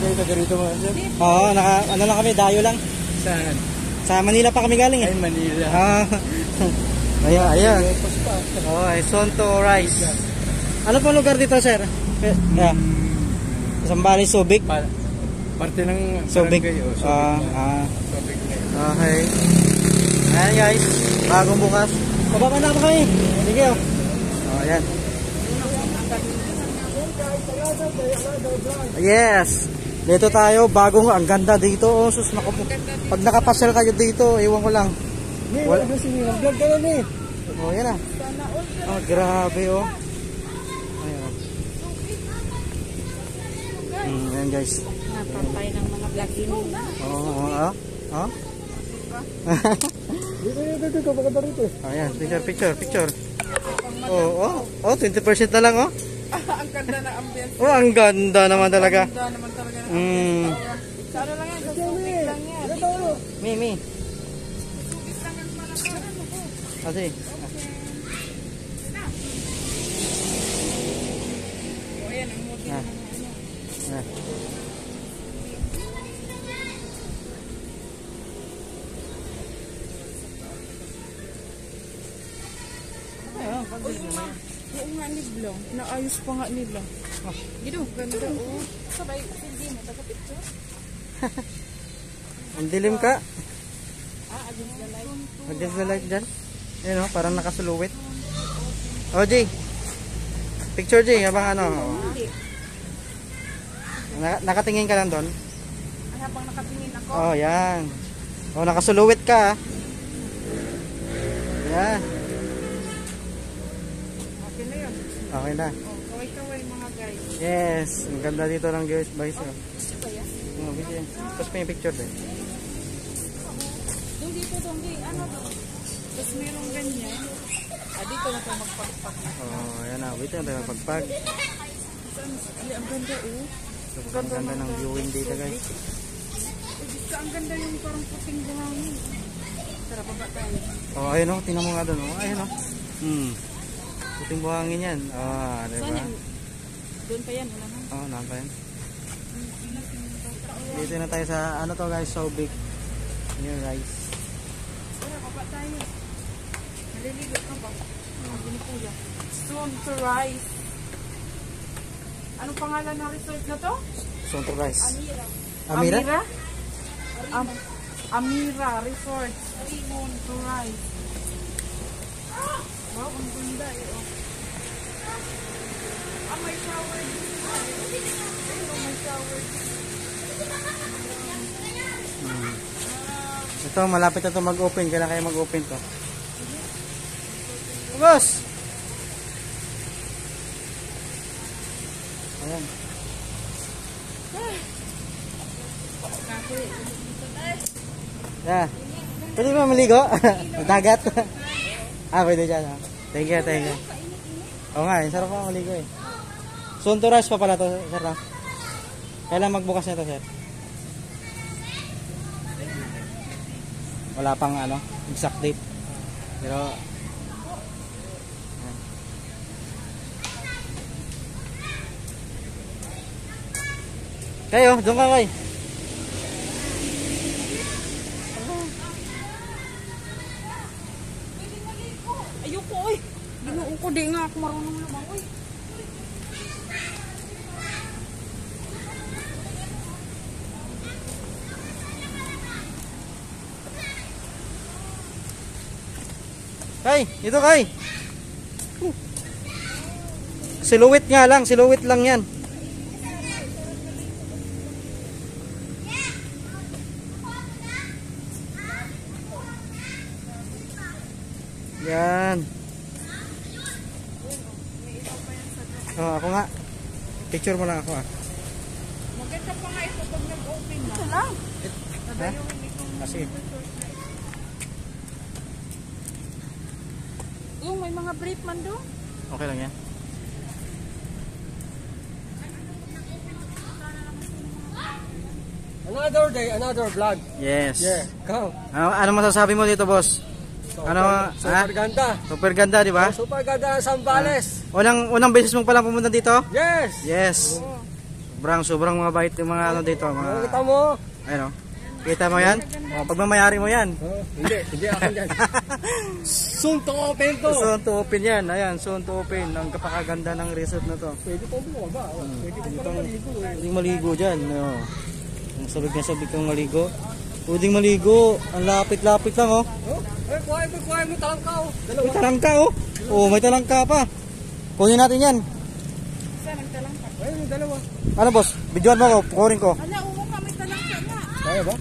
kayo taga-rito mga sir? Oo, ano lang kami, dayo lang. Saan? Sa Manila pa kami galing eh. Ay, Manila. Ayan. Oh, Sonto Rice. Ano pong lugar dito, sir? Yeah. Sambales, Subic. Parte ng Subic. Subic. Subic na. Okay. Ayan guys, bagong bukas. Pababa na kami. Sige oh. Oh, ayan. Yes. Dito tayo, bagong, ang ganda dito. Oh, sus, pag nakapasyal kayo dito, iwan ko lang. Wala na sila. Vlog ka lang eh. Oh, yan ah. Oh, grabe oh. Ayan. Ayan guys. Napapay ng mga vlogin. Oh. Dito, maganda rito eh. Ayan, picture. Oh, 20% na lang oh. Ang ganda ng ambience. Oh, ang ganda naman talaga. Ang ganda naman talaga ng ambience. Sa ano lang yan? Sa Subic lang yan. Mi. Subic lang yan malakaran mo. Kasi. O ayan, ang motive ng ano. Oo nga niblo. Naayos pa nga nila. Dito, ganda oh. Sabay, hindi mo. Taga-picture. Ang dilim ka. Against the light. Against the light dyan. Ayan o, parang nakasuluwit. O, Jay. Picture, Jay. Habang ano. Nakatingin ka lang doon. Habang nakatingin ako. Oh, yan. O, nakasuluwit ka. Yan. Okay na yun. Okay na. Kaway-kaway mga guys. Yes. Ang ganda dito ng guys. Guys. Ito ba yan? Video. Tapos pa yung picture din. Doon dito, ano doon? Tapos merong ganyan. Dito na tayo magpagpag. Oh, ayan na. Wait lang tayo magpagpag. Ang ganda oh. Ang ganda ng viewing dito guys. Ang ganda yung parang puting buhangin. Tara, baba tayo. Oh, ayun o. Tingnan mo nga doon. Oh, ayun o. Puting buhangin yan. Diba? Saan yan? Doon pa yan, unahan. Oo, nahan pa yan. Dito na tayo sa, ano to guys, Subic. Yung rice. Tara, baba tayo. Maliligo ka ba? Sabi ni Kuya. Sonto Rice. Anong pangalan ng resort na to? Sonto rice. Amira. Amira? Amira Resort. Sonto Rice. Wow, ang ganda eh. May shower dito. May shower dito. Ito, malapit na ito mag-open. Kailan kayo mag-open to? Boss! Ayan. Yeah. Pwede ba maligo? Dagat? Pwede dyan. Thank you. Oo nga, sarap pa maligo eh. Sonto Rice pa pala to, sir. Kailan magbukas nito, sir? Wala pang ano, exact date. Pero kayo, doon ka kay. Ayoko oy. Binuo ko di nga ako marunong lumang oy. Kay, ito kay. Silhouette nga lang, silhouette lang yan. Yan. Oh, ako nga. Picture mo lang ako ah. Maganda pa nga ito pag nag-open na. Ito lang. Ha? Kasi May mga brief man doon. okay lang yan. Another day, another vlog. Yes. Yeah, go. Ano masasabi mo dito, boss? Super ganda. Super ganda, di ba? Super ganda ng Sambales. Unang beses mo palang pumunta dito? Yes. Yes. Sobrang mabait yung mga ano dito. Mga, Kita mo. ayun, kita mo yan? Pagmamayari mo yan. Hindi ako dyan. Soon to open to. Soon to open yan. Ayan, soon to open. Ang kapakaganda ng resort na to. Pwede pa bumaba. Pwede pa pala maligo eh. Pwedeng maligo dyan. Oh. Ang sabik na sabik kang maligo. Pwedeng maligo. Ang lapit-lapit lang oh. Oh, kuha mo talangka oh. May talangka oh. Oh, may talangka pa. Kunin natin yan. Isa, nagtalang ka. Ayun, yung dalawa. Ano boss? Videoan mo ko. Pukurin ko. Ala, umo ka, may talang ka nga. Kaya ba?